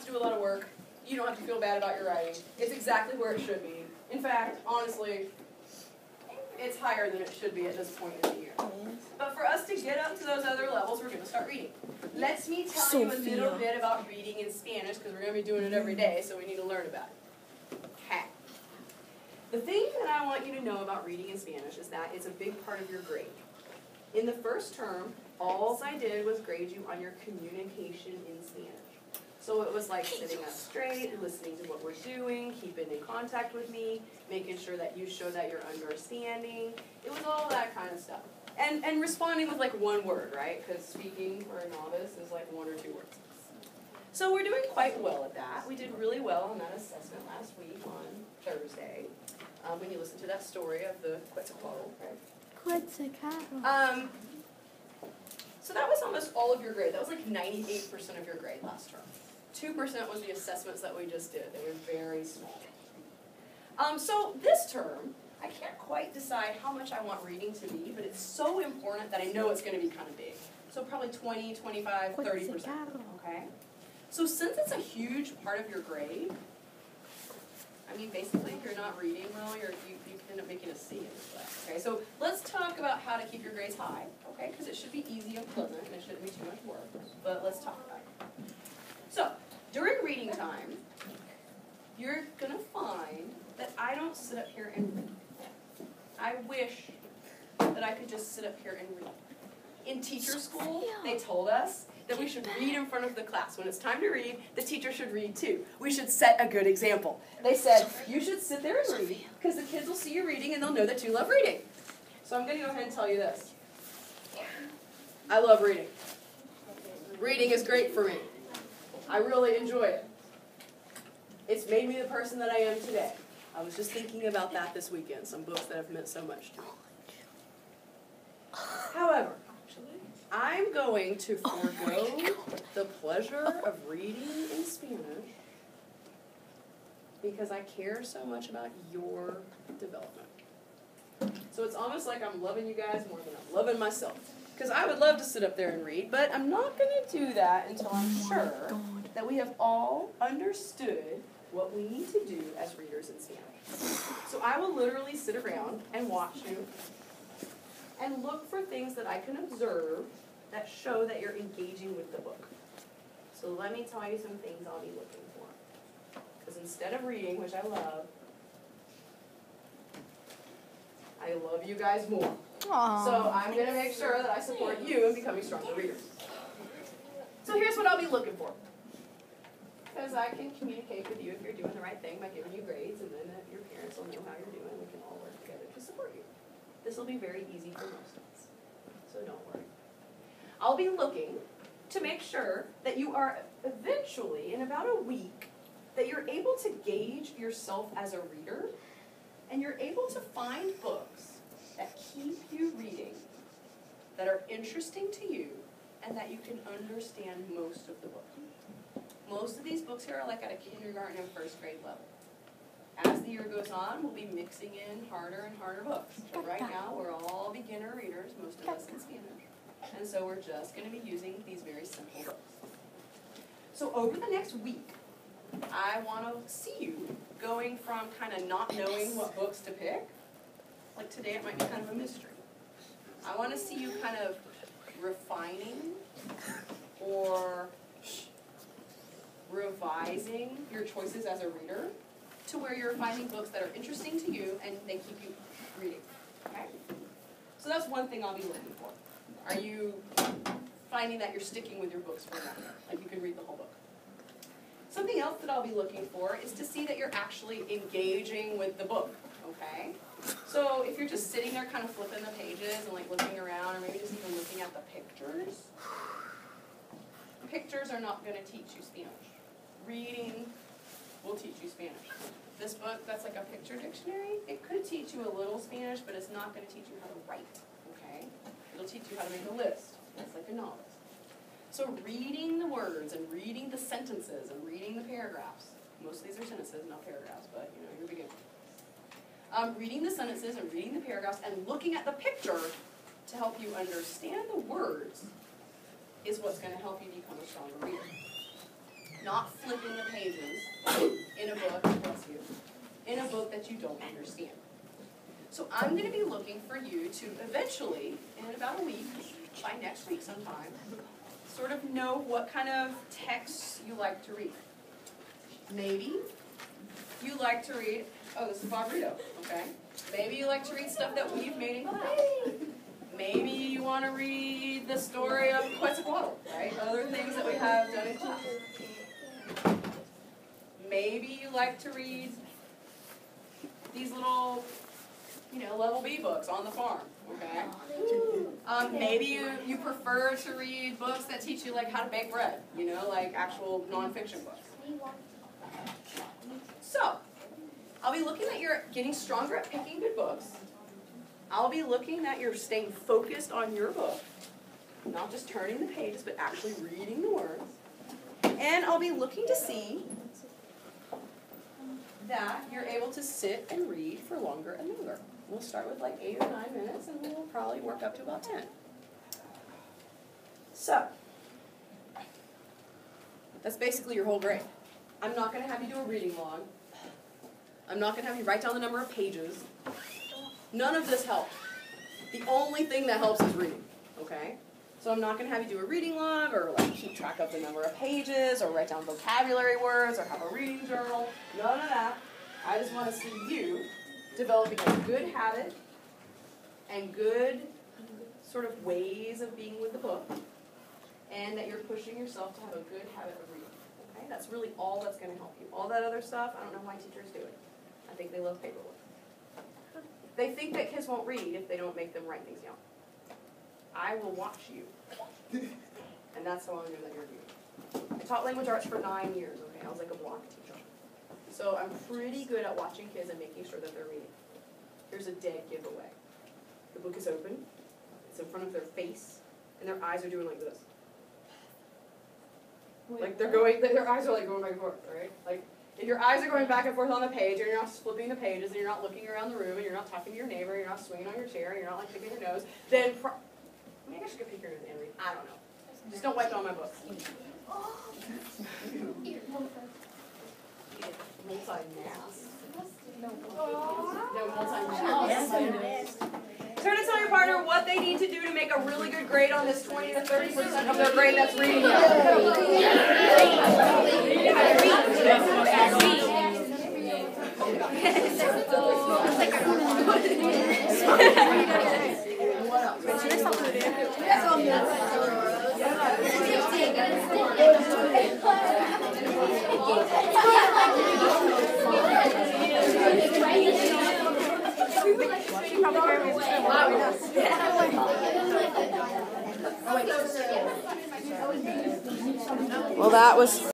do a lot of work. You don't have to feel bad about your writing. It's exactly where it should be. In fact, honestly, it's higher than it should be at this point in the year. But for us to get up to those other levels, we're going to start reading. Let me tell you a little bit about reading in Spanish, because we're going to be doing it every day, so we need to learn about it. Okay. The thing that I want you to know about reading in Spanish is that it's a big part of your grade. In the first term, all I did was grade you on your communication in Spanish. So it was like sitting up straight, listening to what we're doing, keeping in contact with me, making sure that you show that you're understanding. It was all that kind of stuff. And responding with like one word, right? Because speaking for a novice is like 1 or 2 words. So we're doing quite well at that. We did really well on that assessment last week on Thursday. When you listen to that story of the Quetzalcoatl, right? Quetzalcoatl. So that was almost all of your grade. That was like 98% of your grade last term. 2% was the assessments that we just did. They were very small. So this term, I can't quite decide how much I want reading to be, but it's so important that I know it's going to be kind of big. So probably 20, 25, 30%. Okay? So since it's a huge part of your grade, I mean, basically, if you're not reading well, you end up making a C in this class. Okay? So let's talk about how to keep your grades high, okay? Because it should be easy and pleasant, and it shouldn't be too much work. But let's talk about it. So during reading time, you're going to find that I don't sit up here and read. I wish that I could just sit up here and read. In teacher school, they told us that we should read in front of the class. When it's time to read, the teacher should read too. We should set a good example. They said, you should sit there and read, because the kids will see you reading and they'll know that you love reading. So I'm going to go ahead and tell you this. I love reading. Reading is great for me. I really enjoy it. It's made me the person that I am today. I was just thinking about that this weekend, some books that have meant so much to me. However, I'm going to forego the pleasure of reading in Spanish because I care so much about your development. So it's almost like I'm loving you guys more than I'm loving myself. Because I would love to sit up there and read, but I'm not going to do that until I'm sure that we have all understood what we need to do as readers in Spanish. So I will literally sit around and watch you and look for things that I can observe that show that you're engaging with the book. So let me tell you some things I'll be looking for. Because instead of reading, which I love you guys more. Aww. So I'm going to make sure that I support you in becoming stronger readers. So here's what I'll be looking for. Because I can communicate with you if you're doing the right thing by giving you grades, and then your parents will know how you're doing. We can all work together to support you. This will be very easy for most of us, so don't worry. I'll be looking to make sure that you are eventually, in about a week, that you're able to gauge yourself as a reader, and you're able to find books that keep you reading, that are interesting to you, and that you can understand most of the book. Most of these books here are like at a kindergarten and first grade level. As the year goes on, we'll be mixing in harder and harder books. But right now, we're all beginner readers, most of us in Spanish. And so we're just going to be using these very simple books. So over the next week, I want to see you going from kind of not knowing what books to pick. Like today, it might be kind of a mystery. I want to see you kind of refining or revising your choices as a reader to where you're finding books that are interesting to you and they keep you reading. Okay? So that's one thing I'll be looking for. Are you finding that you're sticking with your books for longer? Like you can read the whole book. Something else that I'll be looking for is to see that you're actually engaging with the book. Okay? So if you're just sitting there kind of flipping the pages and like looking around or maybe just even looking at the pictures, pictures are not going to teach you Spanish. Reading will teach you Spanish. This book, that's like a picture dictionary, it could teach you a little Spanish, but it's not going to teach you how to write, okay? It'll teach you how to make a list. That's like a novice. So reading the words and reading the sentences and reading the paragraphs, most of these are sentences, not paragraphs, but you know, you're beginning. Reading the sentences and reading the paragraphs and looking at the picture to help you understand the words is what's going to help you become a stronger reader. not flipping the pages in a book, in a book that you don't understand. So I'm going to be looking for you to eventually, in about a week, by next week sometime, sort of know what kind of texts you like to read. Maybe you like to read, oh, this is Bob Rito, okay? Maybe you like to read stuff that we've made in class. Maybe you want to read the story of Quetzalcoatl, right? Other things that we have done in class. Maybe you like to read these little, level B books on the farm, okay? Maybe you prefer to read books that teach you like how to bake bread, like actual nonfiction books. So, I'll be looking that you're getting stronger at picking good books. I'll be looking that you're staying focused on your book, not just turning the pages, but actually reading the words. And I'll be looking to see that you're able to sit and read for longer and longer. We'll start with like 8 or 9 minutes, and we'll probably work up to about 10. So, that's basically your whole grade. I'm not going to have you do a reading log. I'm not going to have you write down the number of pages. None of this helps. The only thing that helps is reading, okay? So I'm not going to have you do a reading log or like keep track of the number of pages or write down vocabulary words or have a reading journal. None of that. I just want to see you developing a good habit and good sort of ways of being with the book, and that you're pushing yourself to have a good habit of reading. Okay? That's really all that's going to help you. All that other stuff, I don't know why teachers do it. I think they love paperwork. They think that kids won't read if they don't make them write things down. I will watch you. And that's how I'm going to let you read. I taught language arts for 9 years, okay? I was like a block teacher. So I'm pretty good at watching kids and making sure that they're reading. Here's a dead giveaway. The book is open. It's in front of their face. And their eyes are doing like this. Like their eyes are like going back and forth, right? Like, if your eyes are going back and forth on the page, and you're not flipping the pages, and you're not looking around the room, and you're not talking to your neighbor, and you're not swinging on your chair, and you're not like picking your nose, then maybe I should go pick your nose and read. I don't know. Just don't wipe it on my book. Multi-mass. No, multi-mass. Turn to tell your partner what they need to do to make a really good grade on this 20 to 30% of their grade that's reading. Well, that was